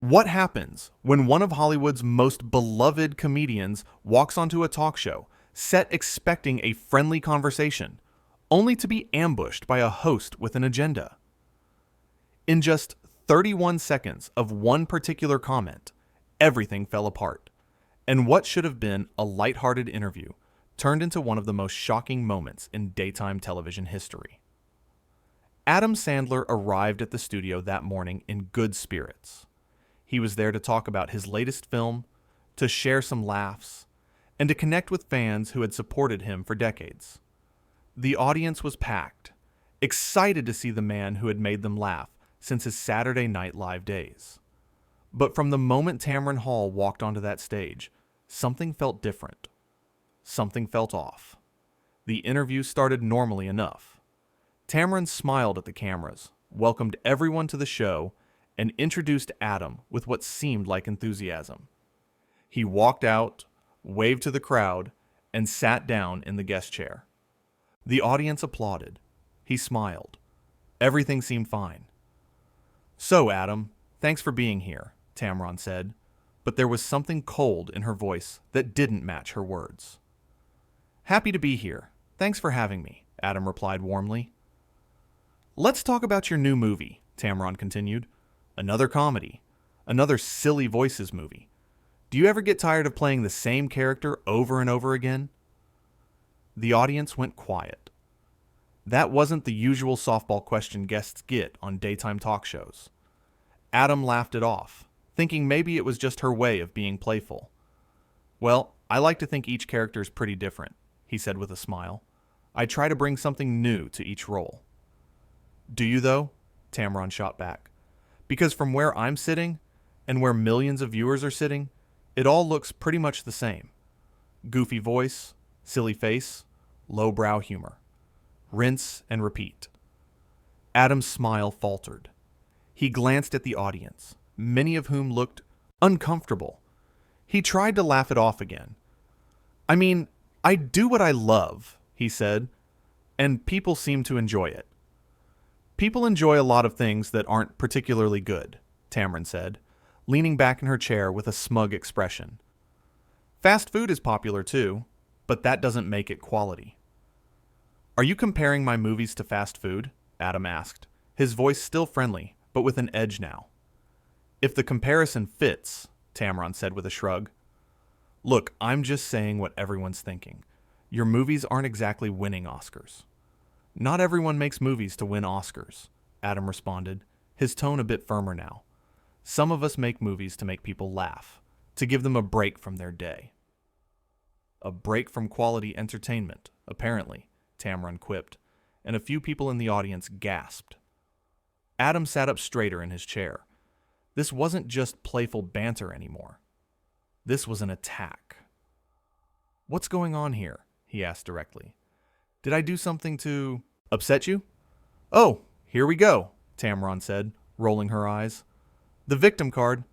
What happens when one of Hollywood's most beloved comedians walks onto a talk show, set expecting a friendly conversation, only to be ambushed by a host with an agenda? In just 31 seconds of one particular comment, everything fell apart, and what should have been a lighthearted interview turned into one of the most shocking moments in daytime television history. Adam Sandler arrived at the studio that morning in good spirits. He was there to talk about his latest film, to share some laughs, and to connect with fans who had supported him for decades. The audience was packed, excited to see the man who had made them laugh since his Saturday Night Live days. But from the moment Tamron Hall walked onto that stage, something felt different. Something felt off. The interview started normally enough. Tamron smiled at the cameras, welcomed everyone to the show, and introduced Adam with what seemed like enthusiasm. He walked out, waved to the crowd, and sat down in the guest chair. The audience applauded. He smiled. Everything seemed fine. "So, Adam, thanks for being here," Tamron said, but there was something cold in her voice that didn't match her words. "Happy to be here. Thanks for having me," Adam replied warmly. "Let's talk about your new movie," Tamron continued. "Another comedy. Another silly voices movie. Do you ever get tired of playing the same character over and over again?" The audience went quiet. That wasn't the usual softball question guests get on daytime talk shows. Adam laughed it off, thinking maybe it was just her way of being playful. "Well, I like to think each character is pretty different," he said with a smile. "I try to bring something new to each role." "Do you, though?" Tamron shot back. "Because from where I'm sitting, and where millions of viewers are sitting, it all looks pretty much the same. Goofy voice, silly face, lowbrow humor. Rinse and repeat." Adam's smile faltered. He glanced at the audience, many of whom looked uncomfortable. He tried to laugh it off again. "I mean, I do what I love," he said, "and people seem to enjoy it." "People enjoy a lot of things that aren't particularly good," Tamron said, leaning back in her chair with a smug expression. "Fast food is popular too, but that doesn't make it quality." "Are you comparing my movies to fast food?" Adam asked, his voice still friendly, but with an edge now. "If the comparison fits," Tamron said with a shrug. "Look, I'm just saying what everyone's thinking. Your movies aren't exactly winning Oscars." "Not everyone makes movies to win Oscars," Adam responded, his tone a bit firmer now. "Some of us make movies to make people laugh, to give them a break from their day." "A break from quality entertainment, apparently," Tamron quipped, and a few people in the audience gasped. Adam sat up straighter in his chair. This wasn't just playful banter anymore. This was an attack. "What's going on here?" he asked directly. "Did I do something to upset you?" "Oh, here we go," Tamron said, rolling her eyes. "The victim card."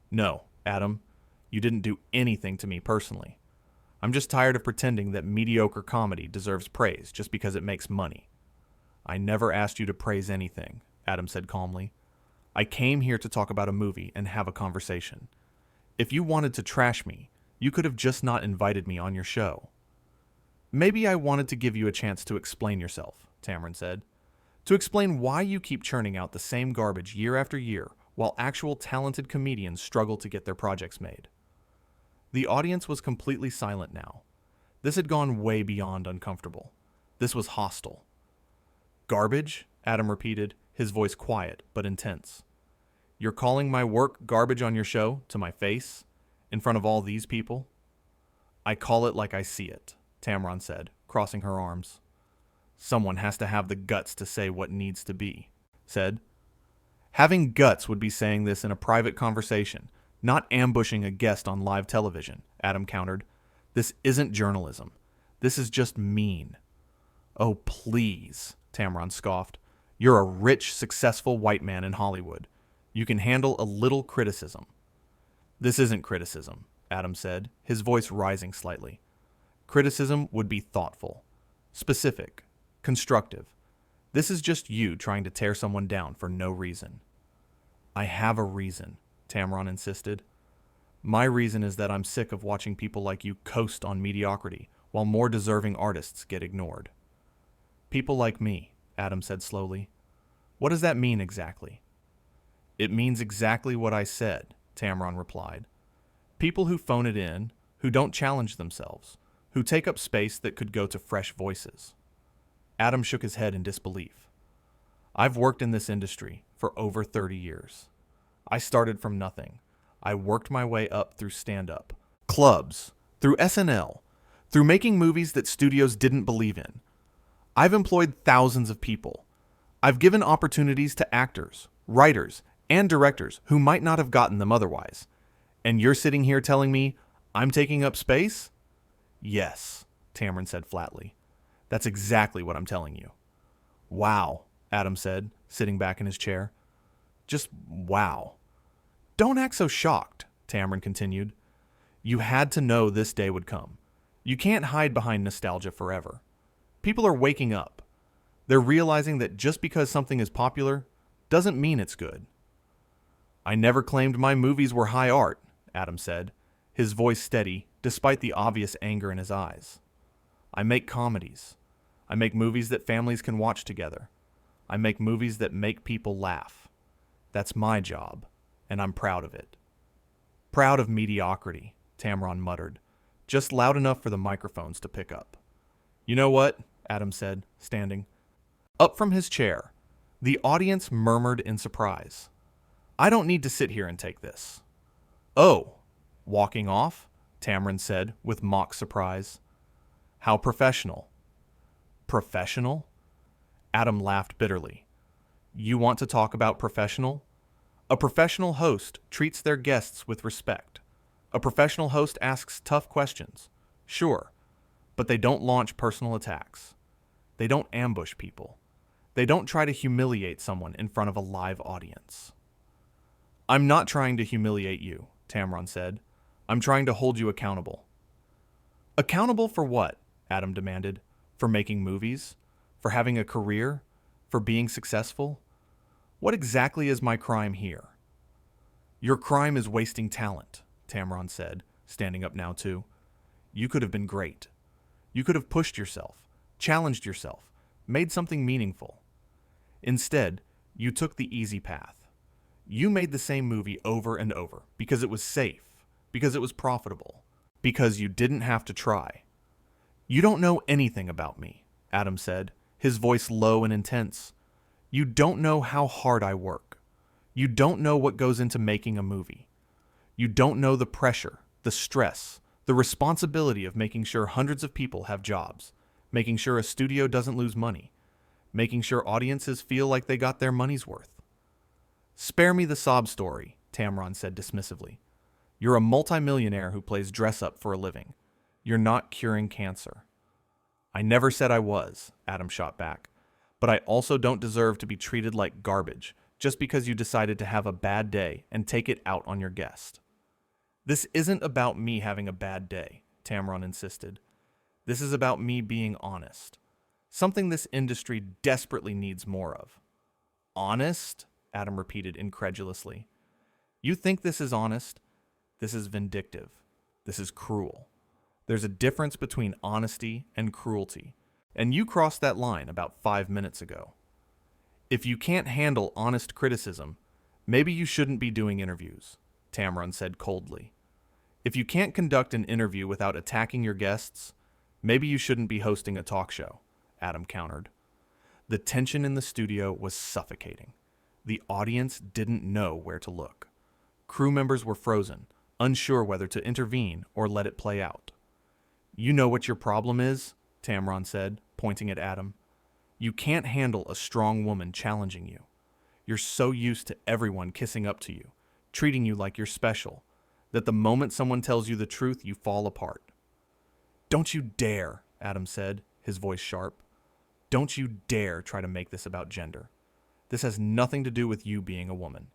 "No, Adam, you didn't do anything to me personally. I'm just tired of pretending that mediocre comedy deserves praise just because it makes money." "I never asked you to praise anything," Adam said calmly. "I came here to talk about a movie and have a conversation. If you wanted to trash me, you could have just not invited me on your show." "Maybe I wanted to give you a chance to explain yourself," Tamron said. "To explain why you keep churning out the same garbage year after year while actual talented comedians struggle to get their projects made." The audience was completely silent now. This had gone way beyond uncomfortable. This was hostile. "Garbage?" Adam repeated, his voice quiet but intense. "You're calling my work garbage on your show, to my face, in front of all these people?" "I call it like I see it," Tamron said, crossing her arms. "Someone has to have the guts to say what needs to be," said. "Having guts would be saying this in a private conversation, not ambushing a guest on live television," Adam countered. "This isn't journalism. This is just mean." "Oh, please," Tamron scoffed. "You're a rich, successful white man in Hollywood. You can handle a little criticism." "This isn't criticism," Adam said, his voice rising slightly. "Criticism would be thoughtful, specific, constructive. This is just you trying to tear someone down for no reason." "I have a reason," Tamron insisted. My reason is that I'm sick of watching people like you coast on mediocrity while more deserving artists get ignored. People like me, Adam said slowly. What does that mean exactly? It means exactly what I said, Tamron replied. People who phone it in, who don't challenge themselves, who take up space that could go to fresh voices. Adam shook his head in disbelief. I've worked in this industry for over 30 years. I started from nothing. I worked my way up through stand-up, clubs, through SNL, through making movies that studios didn't believe in. I've employed thousands of people. I've given opportunities to actors, writers, and directors who might not have gotten them otherwise. And you're sitting here telling me I'm taking up space? Yes, Tamron said flatly. That's exactly what I'm telling you. Wow, Adam said, sitting back in his chair. Just wow. Don't act so shocked, Tamron continued. You had to know this day would come. You can't hide behind nostalgia forever. People are waking up. They're realizing that just because something is popular doesn't mean it's good. I never claimed my movies were high art, Adam said, his voice steady despite the obvious anger in his eyes. I make comedies. I make movies that families can watch together. I make movies that make people laugh. That's my job, and I'm proud of it. Proud of mediocrity, Tamron muttered, just loud enough for the microphones to pick up. You know what? Adam said, standing. Up from his chair, the audience murmured in surprise. I don't need to sit here and take this. Oh, walking off? Tamron said with mock surprise. How professional. Professional? Adam laughed bitterly. You want to talk about professional? A professional host treats their guests with respect. A professional host asks tough questions, sure, but they don't launch personal attacks. They don't ambush people. They don't try to humiliate someone in front of a live audience. I'm not trying to humiliate you, Tamron said. I'm trying to hold you accountable. Accountable for what? Adam demanded. For making movies? For having a career? For being successful? What exactly is my crime here? Your crime is wasting talent, Tamron said, standing up now too. You could have been great. You could have pushed yourself, challenged yourself, made something meaningful. Instead, you took the easy path. You made the same movie over and over because it was safe, because it was profitable, because you didn't have to try. You don't know anything about me, Adam said, his voice low and intense. You don't know how hard I work. You don't know what goes into making a movie. You don't know the pressure, the stress, the responsibility of making sure hundreds of people have jobs, making sure a studio doesn't lose money, making sure audiences feel like they got their money's worth. Spare me the sob story, Tamron said dismissively. You're a multimillionaire who plays dress-up for a living. You're not curing cancer. I never said I was, Adam shot back. But I also don't deserve to be treated like garbage just because you decided to have a bad day and take it out on your guest. This isn't about me having a bad day, Tamron insisted. This is about me being honest. Something this industry desperately needs more of. Honest? Adam repeated incredulously. You think this is honest? This is vindictive. This is cruel. There's a difference between honesty and cruelty, and you crossed that line about 5 minutes ago. If you can't handle honest criticism, maybe you shouldn't be doing interviews, Tamron said coldly. If you can't conduct an interview without attacking your guests, maybe you shouldn't be hosting a talk show, Adam countered. The tension in the studio was suffocating. The audience didn't know where to look. Crew members were frozen, unsure whether to intervene or let it play out. You know what your problem is? Tamron said, pointing at Adam. You can't handle a strong woman challenging you. You're so used to everyone kissing up to you, treating you like you're special, that the moment someone tells you the truth, you fall apart. Don't you dare, Adam said, his voice sharp. Don't you dare try to make this about gender. This has nothing to do with you being a woman.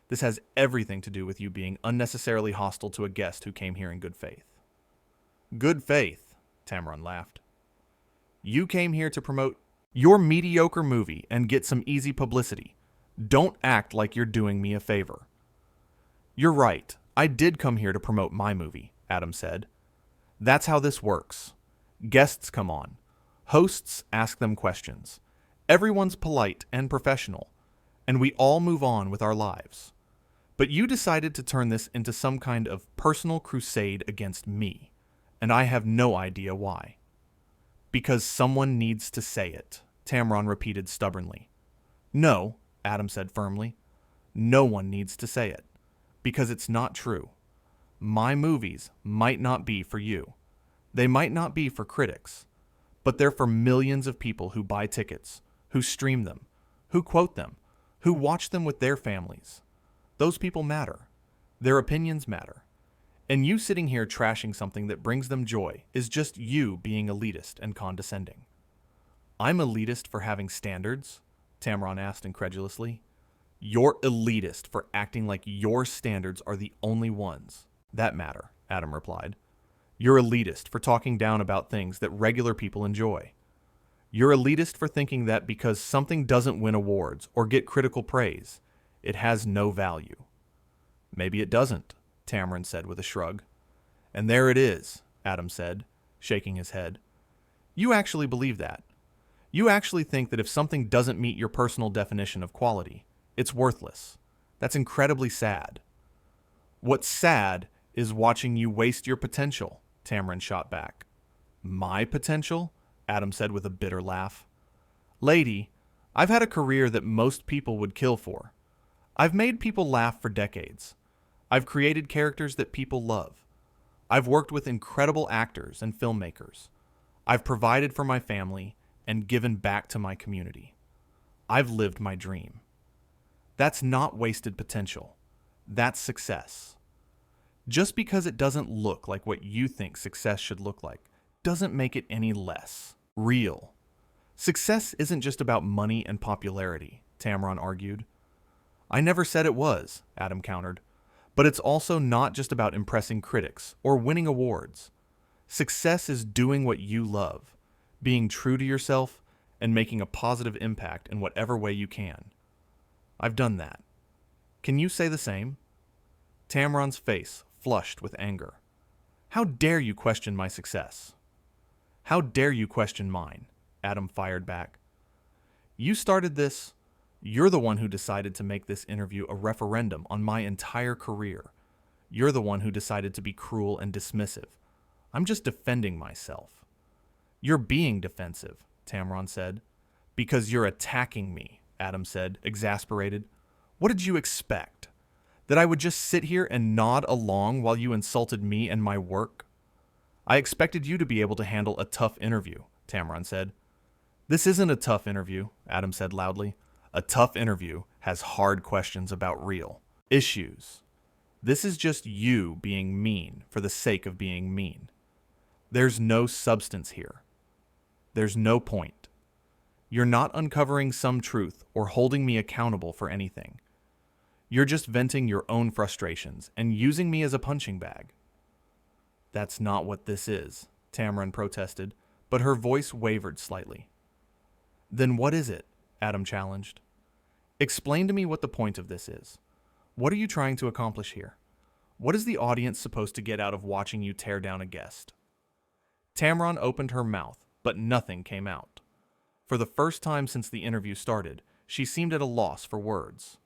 This has everything to do with you being unnecessarily hostile to a guest who came here in good faith. Good faith, Tamron laughed. You came here to promote your mediocre movie and get some easy publicity. Don't act like you're doing me a favor. You're right. I did come here to promote my movie, Adam said. That's how this works. Guests come on. Hosts ask them questions. Everyone's polite and professional, and we all move on with our lives. But you decided to turn this into some kind of personal crusade against me, and I have no idea why. Because someone needs to say it, Tamron repeated stubbornly. No, Adam said firmly. No one needs to say it, because it's not true. My movies might not be for you. They might not be for critics, but they're for millions of people who buy tickets, who stream them, who quote them, who watch them with their families. Those people matter. Their opinions matter. And you sitting here trashing something that brings them joy is just you being elitist and condescending. I'm elitist for having standards? Tamron asked incredulously. You're elitist for acting like your standards are the only ones that matter, Adam replied. You're elitist for talking down about things that regular people enjoy. You're elitist for thinking that because something doesn't win awards or get critical praise, it has no value. Maybe it doesn't, Tamron said with a shrug. And there it is, Adam said, shaking his head. You actually believe that. You actually think that if something doesn't meet your personal definition of quality, it's worthless. That's incredibly sad. What's sad is watching you waste your potential, Tamron shot back. My potential? Adam said with a bitter laugh. Lady, I've had a career that most people would kill for. I've made people laugh for decades. I've created characters that people love. I've worked with incredible actors and filmmakers. I've provided for my family and given back to my community. I've lived my dream. That's not wasted potential. That's success. Just because it doesn't look like what you think success should look like doesn't make it any less real. Success isn't just about money and popularity, Tamron argued. I never said it was, Adam countered. But it's also not just about impressing critics or winning awards. Success is doing what you love, being true to yourself, and making a positive impact in whatever way you can. I've done that. Can you say the same? Tamron's face flushed with anger. How dare you question my success? How dare you question mine? Adam fired back. You started this. You're the one who decided to make this interview a referendum on my entire career. You're the one who decided to be cruel and dismissive. I'm just defending myself. You're being defensive, Tamron said. Because you're attacking me, Adam said, exasperated. What did you expect? That I would just sit here and nod along while you insulted me and my work? I expected you to be able to handle a tough interview, Tamron said. This isn't a tough interview, Adam said loudly. A tough interview has hard questions about real issues. This is just you being mean for the sake of being mean. There's no substance here. There's no point. You're not uncovering some truth or holding me accountable for anything. You're just venting your own frustrations and using me as a punching bag. That's not what this is, Tamron protested, but her voice wavered slightly. Then what is it? Adam challenged. Explain to me what the point of this is. What are you trying to accomplish here? What is the audience supposed to get out of watching you tear down a guest? Tamron opened her mouth, but nothing came out. For the first time since the interview started, she seemed at a loss for words.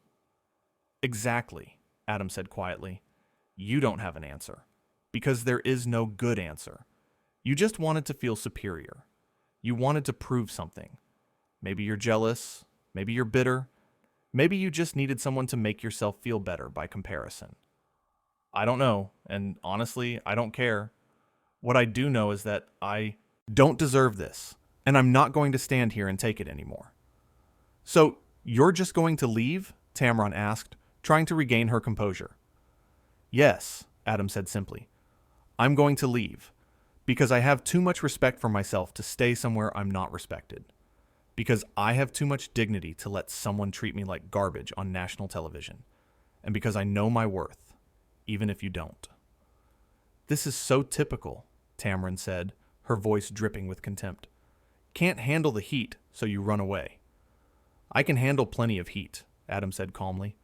Exactly, Adam said quietly. You don't have an answer, because there is no good answer. You just wanted to feel superior. You wanted to prove something. Maybe you're jealous, maybe you're bitter, maybe you just needed someone to make yourself feel better by comparison. I don't know, and honestly, I don't care. What I do know is that I don't deserve this, and I'm not going to stand here and take it anymore. So, you're just going to leave? Tamron asked, trying to regain her composure. Yes, Adam said simply. I'm going to leave, because I have too much respect for myself to stay somewhere I'm not respected. Because I have too much dignity to let someone treat me like garbage on national television. And because I know my worth, even if you don't. This is so typical, Tamron said, her voice dripping with contempt. Can't handle the heat, so you run away. I can handle plenty of heat, Adam said calmly.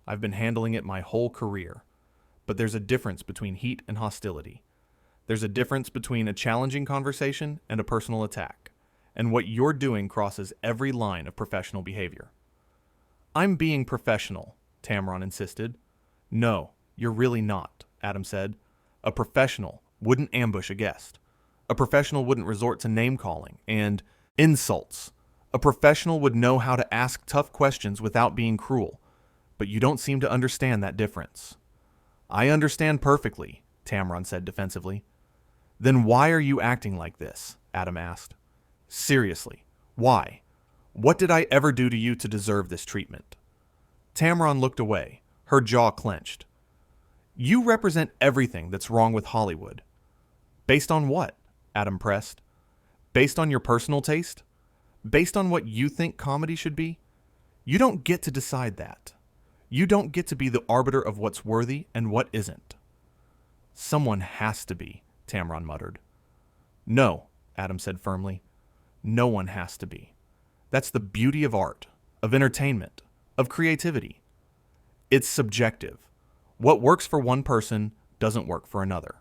I've been handling it my whole career, But there's a difference between heat and hostility. There's a difference between a challenging conversation and a personal attack. And what you're doing crosses every line of professional behavior. I'm being professional, Tamron insisted. No, you're really not, Adam said. A professional wouldn't ambush a guest. A professional wouldn't resort to name-calling and insults. A professional would know how to ask tough questions without being cruel. But you don't seem to understand that difference. I understand perfectly, Tamron said defensively. Then why are you acting like this? Adam asked. Seriously, why? What did I ever do to you to deserve this treatment? Tamron looked away, her jaw clenched. You represent everything that's wrong with Hollywood. Based on what? Adam pressed. Based on your personal taste? Based on what you think comedy should be? You don't get to decide that. You don't get to be the arbiter of what's worthy and what isn't. Someone has to be, Tamron muttered. No, Adam said firmly. No one has to be. That's the beauty of art, of entertainment, of creativity. It's subjective. What works for one person doesn't work for another.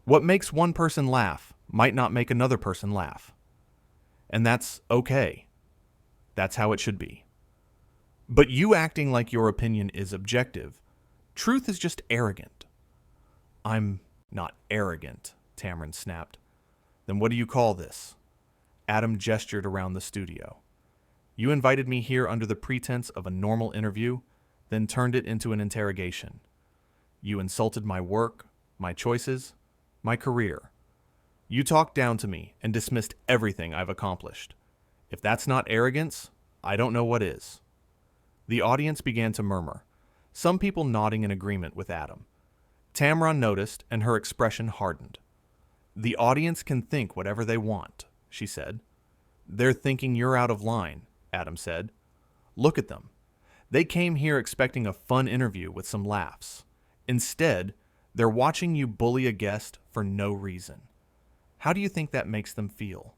What makes one person laugh might not make another person laugh. And that's okay. That's how it should be. But you acting like your opinion is objective, truth is just arrogant. I'm not arrogant, Tamron snapped. Then what do you call this? Adam gestured around the studio. You invited me here under the pretense of a normal interview, then turned it into an interrogation. You insulted my work, my choices, my career. You talked down to me and dismissed everything I've accomplished. If that's not arrogance, I don't know what is. The audience began to murmur, some people nodding in agreement with Adam. Tamron noticed, and her expression hardened. The audience can think whatever they want, she said. They're thinking you're out of line, Adam said. Look at them. They came here expecting a fun interview with some laughs. Instead, they're watching you bully a guest for no reason. How do you think that makes them feel?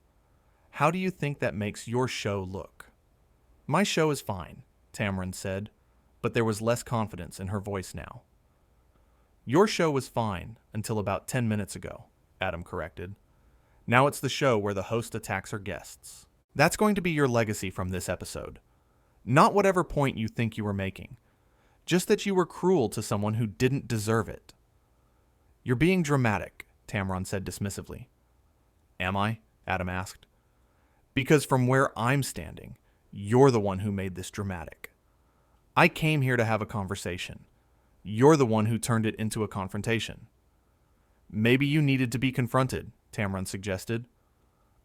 How do you think that makes your show look? My show is fine, Tamron said, but there was less confidence in her voice now. Your show was fine until about 10 minutes ago, Adam corrected. Now it's the show where the host attacks her guests. That's going to be your legacy from this episode. Not whatever point you think you were making. Just that you were cruel to someone who didn't deserve it. You're being dramatic, Tamron said dismissively. Am I? Adam asked. Because from where I'm standing, you're the one who made this dramatic. I came here to have a conversation. You're the one who turned it into a confrontation. Maybe you needed to be confronted, Tamron suggested.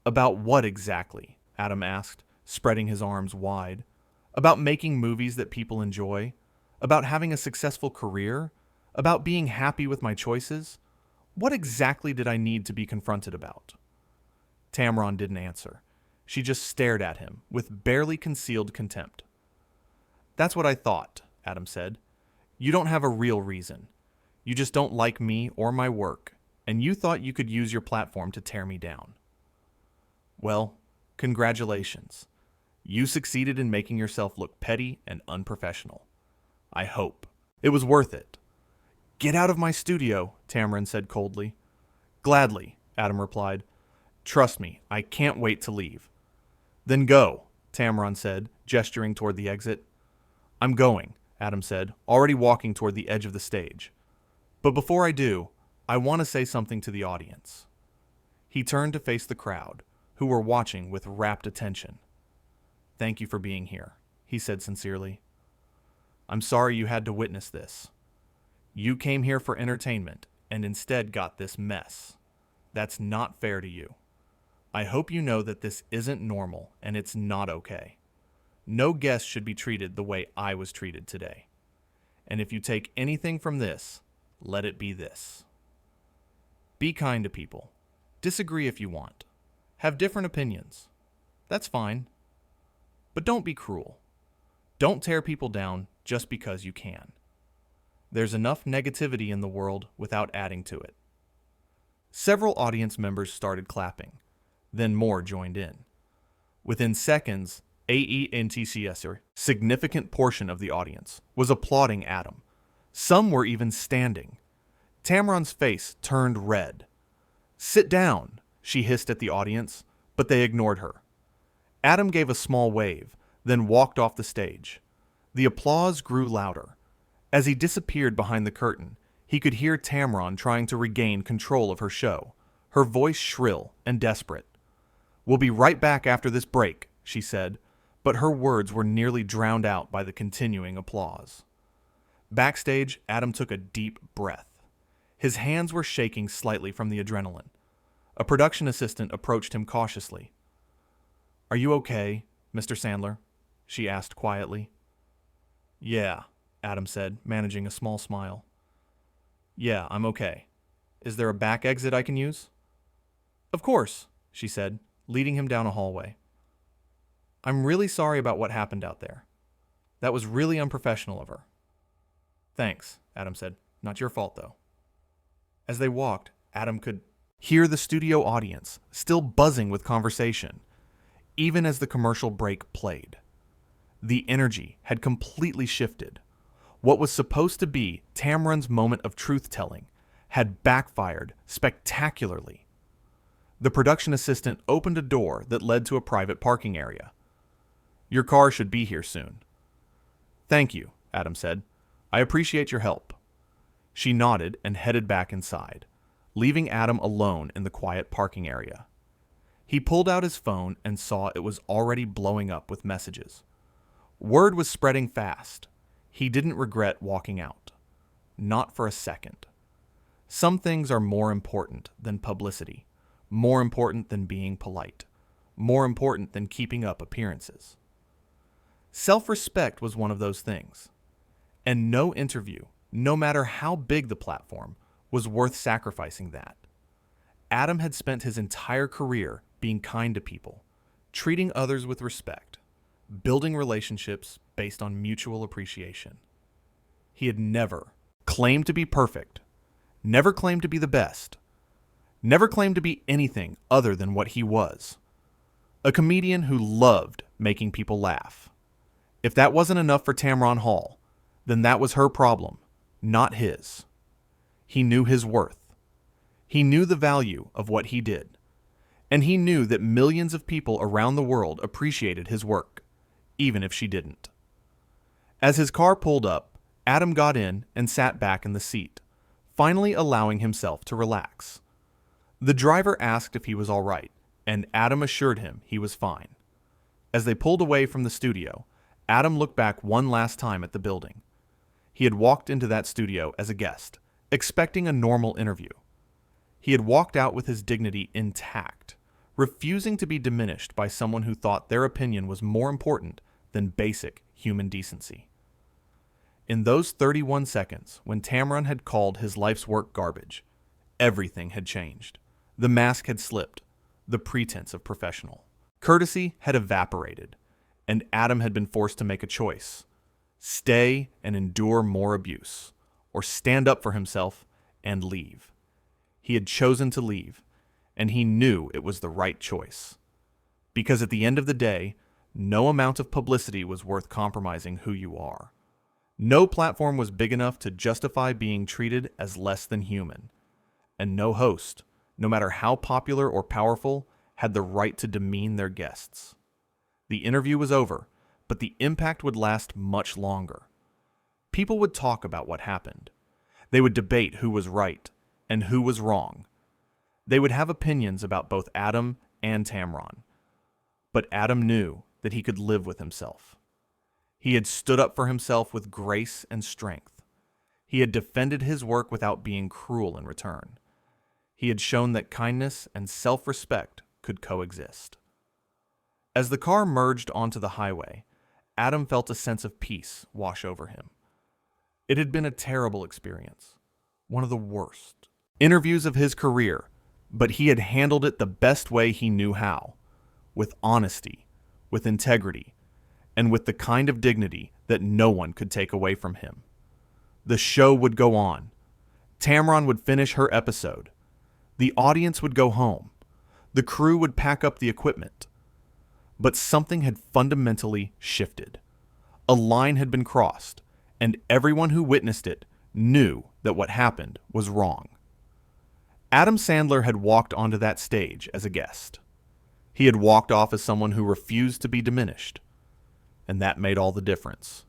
About what exactly? Adam asked, spreading his arms wide. About making movies that people enjoy? About having a successful career? About being happy with my choices? What exactly did I need to be confronted about? Tamron didn't answer. She just stared at him with barely concealed contempt. That's what I thought, Adam said. You don't have a real reason. You just don't like me or my work, and you thought you could use your platform to tear me down. Well, congratulations. You succeeded in making yourself look petty and unprofessional. I hope. It was worth it. Get out of my studio, Tamron said coldly. Gladly, Adam replied. Trust me, I can't wait to leave. Then go, Tamron said, gesturing toward the exit. I'm going, Adam said, already walking toward the edge of the stage. But before I do, I want to say something to the audience. He turned to face the crowd, who were watching with rapt attention. Thank you for being here, he said sincerely. I'm sorry you had to witness this. You came here for entertainment and instead got this mess. That's not fair to you. I hope you know that this isn't normal and it's not okay. No guest should be treated the way I was treated today. And if you take anything from this, let it be this. Be kind to people. Disagree if you want. Have different opinions. That's fine. But don't be cruel. Don't tear people down just because you can. There's enough negativity in the world without adding to it. Several audience members started clapping. Then more joined in. Within seconds, a significant portion of the audience was applauding Adam. Some were even standing, Tamron's face turned red. "Sit down," she hissed at the audience, but they ignored her. Adam gave a small wave, then walked off the stage. The applause grew louder. As he disappeared behind the curtain, he could hear Tamron trying to regain control of her show, her voice shrill and desperate. "We'll be right back after this break," she said, but her words were nearly drowned out by the continuing applause. Backstage, Adam took a deep breath. His hands were shaking slightly from the adrenaline. A production assistant approached him cautiously. "Are you okay, Mr. Sandler?" she asked quietly. "Yeah," Adam said, managing a small smile. "Yeah, I'm okay. Is there a back exit I can use?" "Of course," she said, leading him down a hallway. "I'm really sorry about what happened out there. That was really unprofessional of her." "Thanks," Adam said. "Not your fault, though." As they walked, Adam could hear the studio audience still buzzing with conversation, even as the commercial break played. The energy had completely shifted. What was supposed to be Tamron's moment of truth-telling had backfired spectacularly. The production assistant opened a door that led to a private parking area. "Your car should be here soon." "Thank you," Adam said. "I appreciate your help." She nodded and headed back inside, leaving Adam alone in the quiet parking area. He pulled out his phone and saw it was already blowing up with messages. Word was spreading fast. He didn't regret walking out. Not for a second. Some things are more important than publicity, more important than being polite, more important than keeping up appearances. Self-respect was one of those things. And no interview, no matter how big the platform, was worth sacrificing that. Adam had spent his entire career being kind to people, treating others with respect, building relationships based on mutual appreciation. He had never claimed to be perfect, never claimed to be the best, never claimed to be anything other than what he was. A comedian who loved making people laugh. If that wasn't enough for Tamron Hall, then that was her problem, not his. He knew his worth. He knew the value of what he did. And he knew that millions of people around the world appreciated his work, even if she didn't. As his car pulled up, Adam got in and sat back in the seat, finally allowing himself to relax. The driver asked if he was all right, and Adam assured him he was fine. As they pulled away from the studio, Adam looked back one last time at the building. He had walked into that studio as a guest, expecting a normal interview. He had walked out with his dignity intact, refusing to be diminished by someone who thought their opinion was more important than basic human decency. In those 31 seconds, when Tamron had called his life's work garbage, everything had changed. The mask had slipped, the pretense of professional. Courtesy had evaporated, and Adam had been forced to make a choice. Stay and endure more abuse, or stand up for himself and leave. He had chosen to leave, and he knew it was the right choice. Because at the end of the day, no amount of publicity was worth compromising who you are. No platform was big enough to justify being treated as less than human. And no host, no matter how popular or powerful, had the right to demean their guests. The interview was over, but the impact would last much longer. People would talk about what happened. They would debate who was right and who was wrong. They would have opinions about both Adam and Tamron. But Adam knew that he could live with himself. He had stood up for himself with grace and strength. He had defended his work without being cruel in return. He had shown that kindness and self-respect could coexist. As the car merged onto the highway, Adam felt a sense of peace wash over him. It had been a terrible experience, one of the worst interviews of his career, but he had handled it the best way he knew how, with honesty, with integrity, and with the kind of dignity that no one could take away from him. The show would go on. Tamron would finish her episode. The audience would go home. The crew would pack up the equipment. But something had fundamentally shifted. A line had been crossed, and everyone who witnessed it knew that what happened was wrong. Adam Sandler had walked onto that stage as a guest. He had walked off as someone who refused to be diminished. And that made all the difference.